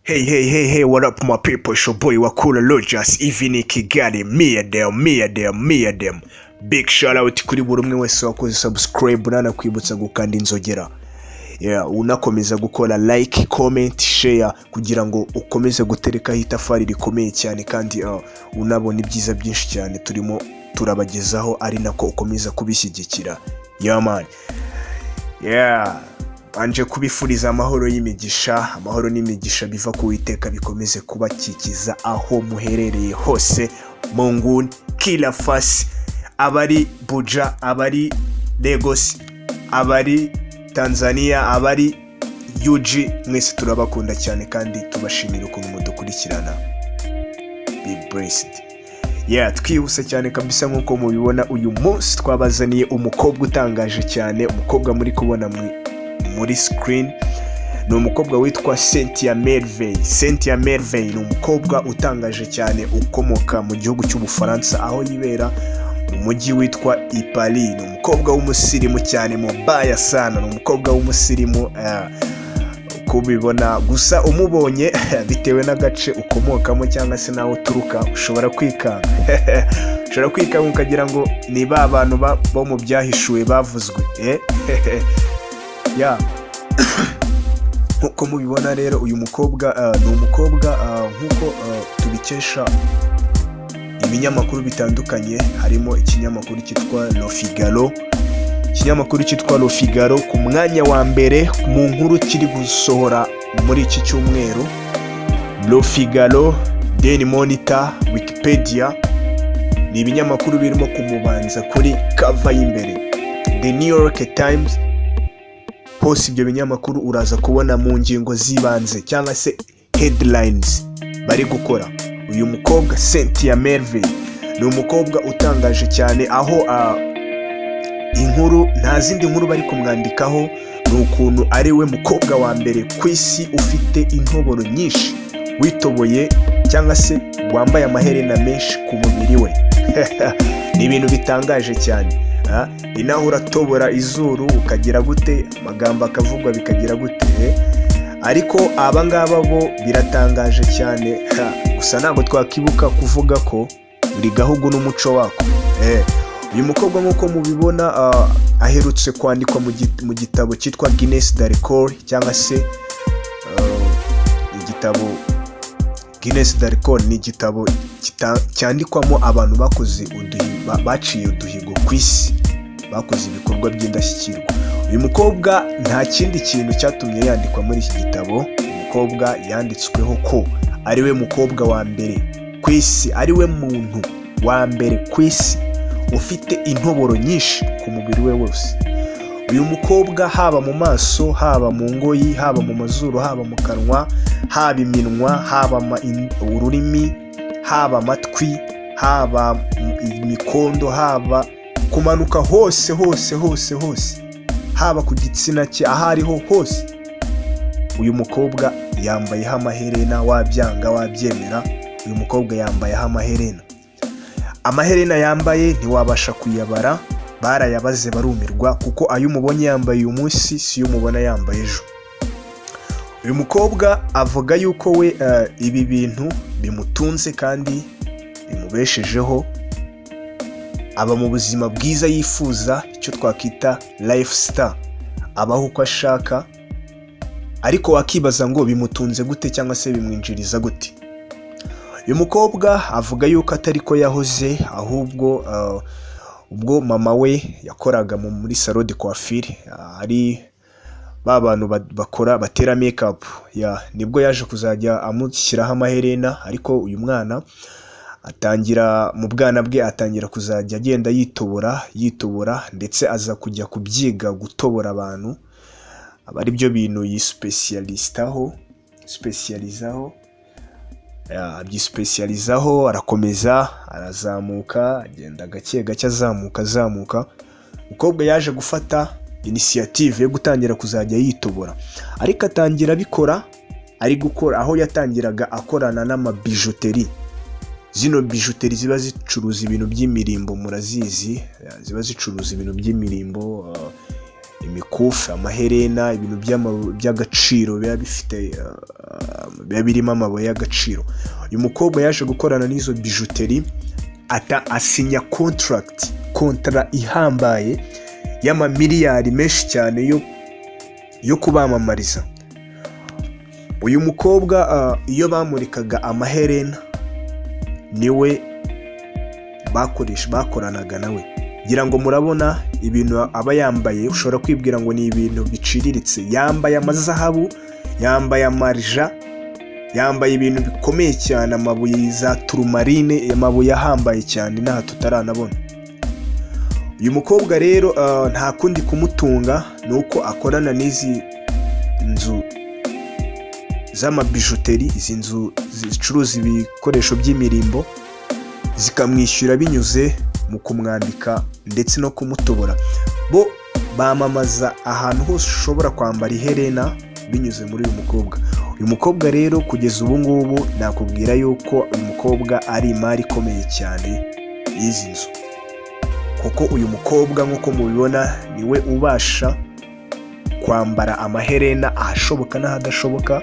Hey, what up my people? It's your boy Wakula Rogers, even in Kigali, me and them. Big shout out kuri buri umwe wese wakoze subscribe nanakwibutsa gukanda inzogera. Unakomeza gukora like, comment, share kugira ngo ukomeze gutereka itafari rikomeye cyane kandi unabona ibyiza byinshi cyane turimo turabagezaho ari nako ukomeza kubishyigikira. Man. Anje kubifuriza amahoro n'imigisha biva ku Uwiteka bikomeze kubakikiza aho muherereye hose mu nguni kila fasi, abari Buja, abari Lagos, abari Tanzania, abari UG, mwese turabakunda cyane kandi tubashimira ukuntu mudukurikirana. Be blessed. Twihuse cyane kabisa nkuko mubibona uyu munsi twabazaniye umukobwa utangaje cyane, umukobwa muri kubona muri screen. Ni umukobwa witwa Cynthia Merveille. Ni umukobwa utangaje cyane ukomoka mu gihugu cy'Ubufaransa aho yibera mu mujyi witwa Paris. Ni umukobwa w'umusirimu cyane, mubaya sana. Ni umukobwa w'umusirimu kubibona gusa umubonye bitewe n'agace ukomokamo cyangwa se naho uturuka ushobora kwikanga ukagira ngo ni ba bantu bo mu byahishuwe bavuzwe. Nkuko mubibona rero uyu mukobwa ni umukobwa nkuko tubikesha ibinyamakuru bitandukanye, harimo ikinyamakuru cyitwa Le Figaro ku mwanya wa mbere mu nkuru kiri gusohora muri iki cyumweru. Le Figaro, Daily Monitor, Wikipedia ni ibinyamakuru birimo kumubanza kuri cover y'imbere. The New York Times, hose ibyo binyamakuru uraza kubona mu ngingo zibanze cyangwa se headlines bari gukora. Uyu mukobwa Cynthia Merveille ni umukobwa utangaje cyane aho inkuru nta zindi nkuru bari kumwandikaho, ni ukuntu ari we mukobwa wa mbere ku isi ufite intoboro nyinshi, witoboye cyangwa se wambaye amaherena menshi ku mubiri we. Ni ibintu bitangaje cyane. Inaho uratobora izuru ukagira gute, amagambo akavugwa bikagira gute, ariko abangaba bo biratangaje cyane. Gusa ntabwo twakibuka kuvuga ko buri gahugu n'umuco wako. Uyu mukobwa nk'uko mubibona aherutse kwandikwa mu gitabo cyitwa Guinness de Record, cyangwa se igitabo Guinness de Record. Ni igitabo cyandikwamo abantu baciye uduhigo ku isi, bakoze ibikorwa by'indashyikirwa. Uyu mukobwa nta kindi kintu cyatumye yandikwa muri iki gitabo. Umukobwa yanditsweho ko ari we mukobwa wa mbere ku isi, ari we muntu wa mbere ku isi ufite intoboro nyinshi ku mubiri we wose. Uyu mukobwa haba mu maso, haba mu ngoyi, haba mu mazuru, haba mu kanwa, haba iminwa, haba ururimi, haba amatwi, haba imikondo, haba kumanuka hose, haba ku gitsina cye, aho ariho hose. Uyu mukobwa yambayeho amaherena, wabyanga wabyemera, uyu mukobwa yambayeho amaherena yambaye ntiwabasha kuyabara, barayabaze barumirwa kuko ayo umubonye yambaye uyu munsi si yo umubona yambaye ejo. Uyu mukobwa avuga yuko we ibi bintu bimutunze kandi bimubeshejeho, aba mu buzima bwiza yifuza, icyo twakwita lifestyle, abaho uko ashaka, ariko wakibaza ngo bimutunze gute cyangwa se bimwinjiriza gute. Uyu mukobwa avuga yuko atari ko yahoze, ahubwo ubwo mama we yakoraga muri salon de coiffure, ari ba bantu batera makeup, nibwo yaje kuzajya amushyiraho amaherena. Ariko uyu mwana atangira mu bwana bwe atangira kuzajya agenda yitobora ndetse aza kujya kubyiga gutobora abantu, aba ari byo bintu abyisipesiyalizaho, arakomeza arazamuka, agenda gake azamuka. Umukobwa yaje gufata initiative yo gutangira kuzajya yitobora, ariko atangira abikora ari gukora aho yatangiraga akorana n'amabijuteri. Zino bijuteri ziba zicuruza ibintu by'imirimbo, murazizi, ziba zicuruza ibintu by'imirimbo, imikufi, amaherena, ibintu by'agaciro biba birimo amabuye y'agaciro. Uyu mukobwa yaje gukorana n'izo bijuteri asinya kontra ihambaye y'amamiliyari menshi cyane yo kubamamariza. Uyu mukobwa iyo bamurikaga amaherena niwe bakoranaga nawe. Ngira ngo murabona ibintu aba yambaye, ushobora kwibwira ngo ni ibintu biciriritse. Yambaye amazahabu, yambaye amarja, yambaye ibintu bikomeye cyane, amabuye za turumarine, amabuye ahambaye cyane n'aha tutaranabona. Uyu mukobwa rero nta kundi kumutunga ni uko akorana n'izi nzu z'amabijuteri, izi nzu zicuruza ibikoresho by'imirimbo, zikamwishyura binyuze mu kumwambika ndetse no kumutobora. Bo bamamaza ahantu hose ushobora kwambara iherena binyuze muri uyu mukobwa. Uyu mukobwa rero kugeza ubu ngubu nakubwira yuko uyu mukobwa ari imari ikomeye cyane y'izi nzu, kuko uyu mukobwa nk'uko mubibona niwe ubasha kwambara amaherena ahashoboka n'ahadashoboka,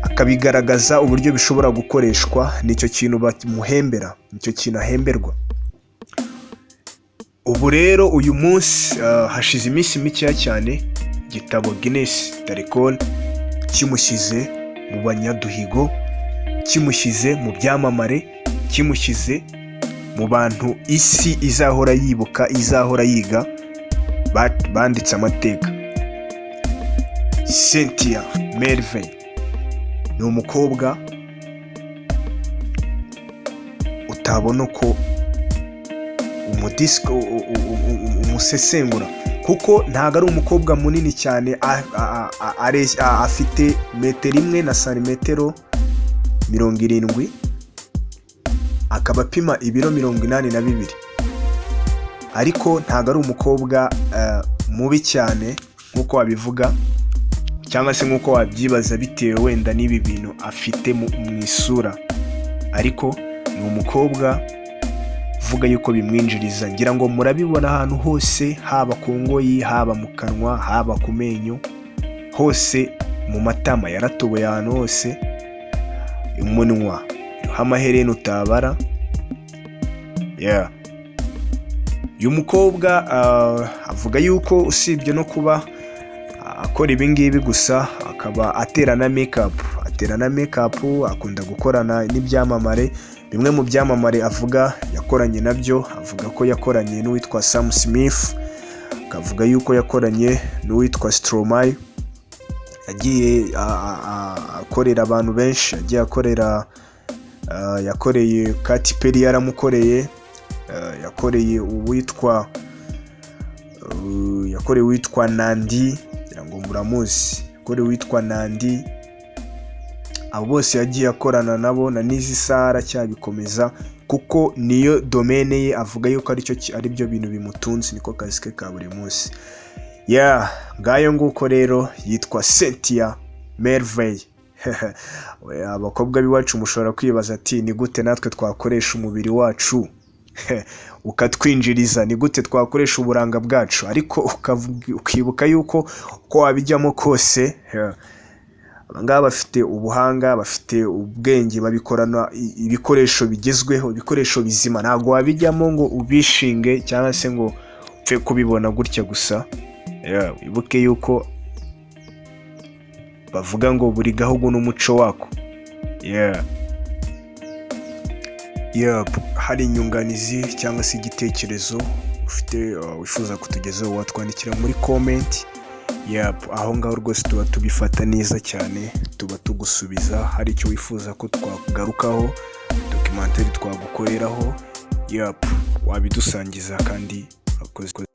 akabigaragaza uburyo bishobora gukoreshwa. Nicyo kintu bamuhembera, nicyo kintu ahemberwa. Ubu rero uyu munsi hashize iminsi mikeya cyane igitabo Guinness Record kimushyize mu banyaduhigo, kimushyize mu byamamare, kimushyize mu bantu isi izahora yibuka, izahora yiga, banditse amateka. Cynthia Merveille ni umukobwa utabona uko umusesengura, kuko ntabwo ari umukobwa munini cyane. Afite 1 na santimetero 70, akaba apima ibiro 82, ariko ntabwo ari umukobwa mubi cyane nk'uko wabivuga cyangwa se nk'uko wabyibaza bitewe wenda n'ibi bintu afite mu isura, ariko ni umukobwa uvuga yuko bimwinjiriza. Ngira ngo murabibona ahantu hose, haba ku ngoyi, haba mu kanwa, haba ku menyo, hose mu matama yaratoboye ahantu hose, umunwa amaherena utabara. Uyu mukobwa avuga yuko usibye no kuba akora ibingibi gusa, akaba atera na makeup, akunda gukorana n'ibyamamare. Bimwe mu byamamare avuga yakoranye nabyo, avuga ko yakoranye n'uwitwa Sam Smith, akavuga yuko yakoranye n'uwitwa Stromae, yagiye akorera abantu benshi, yagiye yakoreye Katy Perry, yaramukoreye, yakoreye uwitwa Nandi, kugira ngo muramuzi, yakoreye uwitwa Nandi. Abo bose yagiye akorana nabo, na n'izi Sara cyabikomeza, kuko niyo domaine ye. Avuga yuko ari byo bintu bimutunze, niko kazi ke ka buri munsi. Ngayo nguko rero yitwa Cynthia Merveille. Abakobwa b'iwacu mushobora kwibaza ati ni gute natwe twakoresha umubiri wacu ukatwinjiriza, ni gute twakoresha uburanga bwacu, ariko ukibuka yuko uko wabijyamo kose, abangaba bafite ubuhanga, bafite ubwenge, babikorana ibikoresho bigezweho, ibikoresho bizima. Ntabwo wabijyamo ngo ubishinge cyangwa se ngo upfe kubibona gutya gusa. Wibuke yuko bavuga ngo buri gahugu n'umuco wako. Hari inyunganizi cyangwa se igitekerezo ufite wifuza kutugezaho, watwandikira muri comment. Aho ngaho rwose tuba tubifata neza cyane, tuba tugusubiza. Hari icyo wifuza ko twagarukaho, documentary twagukoreraho, wabidusangiza kandi urakoze.